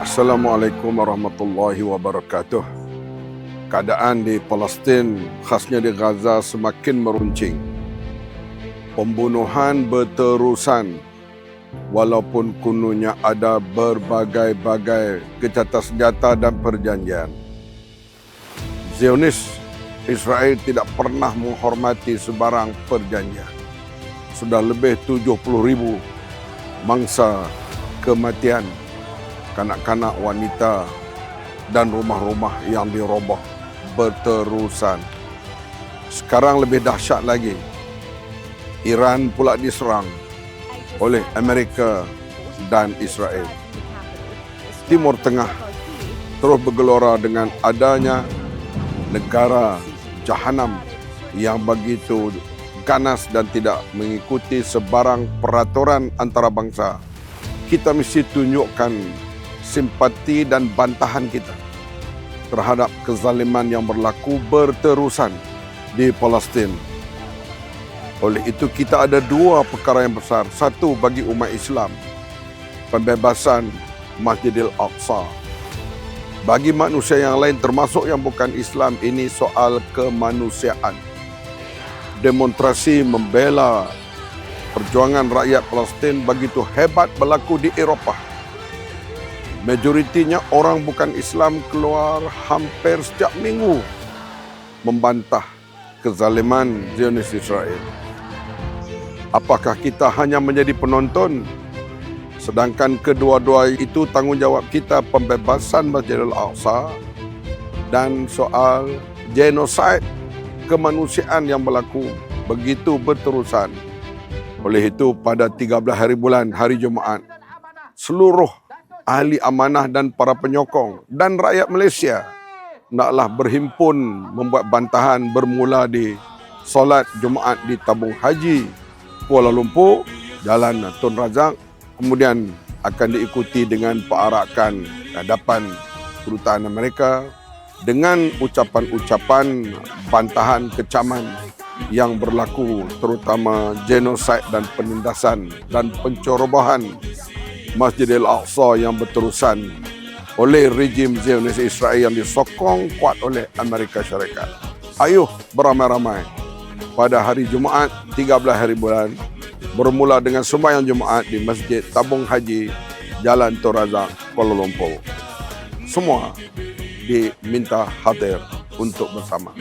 Assalamualaikum warahmatullahi wabarakatuh. Keadaan di Palestin, khasnya di Gaza, semakin meruncing. Pembunuhan berterusan walaupun kononnya ada berbagai-bagai gencatan senjata dan perjanjian. Zionis Israel tidak pernah menghormati sebarang perjanjian. Sudah lebih 70,000 mangsa kematian, kanak-kanak, wanita dan rumah-rumah yang diroboh berterusan. Sekarang lebih dahsyat lagi, Iran pula diserang oleh Amerika dan Israel. Timur Tengah terus bergelora dengan adanya negara jahanam yang begitu ganas dan tidak mengikuti sebarang peraturan antarabangsa. Kita mesti tunjukkan simpati dan bantahan kita terhadap kezaliman yang berlaku berterusan di Palestin. Oleh itu kita ada dua perkara yang besar. Satu, bagi umat Islam, pembebasan Masjidil Aqsa. Bagi manusia yang lain termasuk yang bukan Islam, ini soal kemanusiaan. Demonstrasi membela perjuangan rakyat Palestin begitu hebat berlaku di Eropah. Majoritinya orang bukan Islam keluar hampir setiap minggu membantah kezaliman Zionis Israel. Apakah kita hanya menjadi penonton? Sedangkan kedua-dua itu tanggungjawab kita, pembebasan Masjidil Aqsa dan soal genosid kemanusiaan yang berlaku begitu berterusan. Oleh itu pada 13 hari bulan, hari Jumaat, seluruh ahli amanah dan para penyokong dan rakyat Malaysia naklah berhimpun membuat bantahan bermula di solat Jumaat di Tabung Haji Kuala Lumpur, Jalan Tun Razak, kemudian akan diikuti dengan perarakan hadapan kedutaan Amerika dengan ucapan-ucapan bantahan kecaman yang berlaku, terutama genosid dan penindasan dan pencerobohan Masjidil Aqsa yang berterusan oleh rejim Zionis Israel yang disokong kuat oleh Amerika Syarikat. Ayuh beramai-ramai pada hari Jumaat 13 hari bulan, bermula dengan sembahyang Jumaat di Masjid Tabung Haji Jalan Tun Razak, Kuala Lumpur. Semua diminta hadir untuk bersama.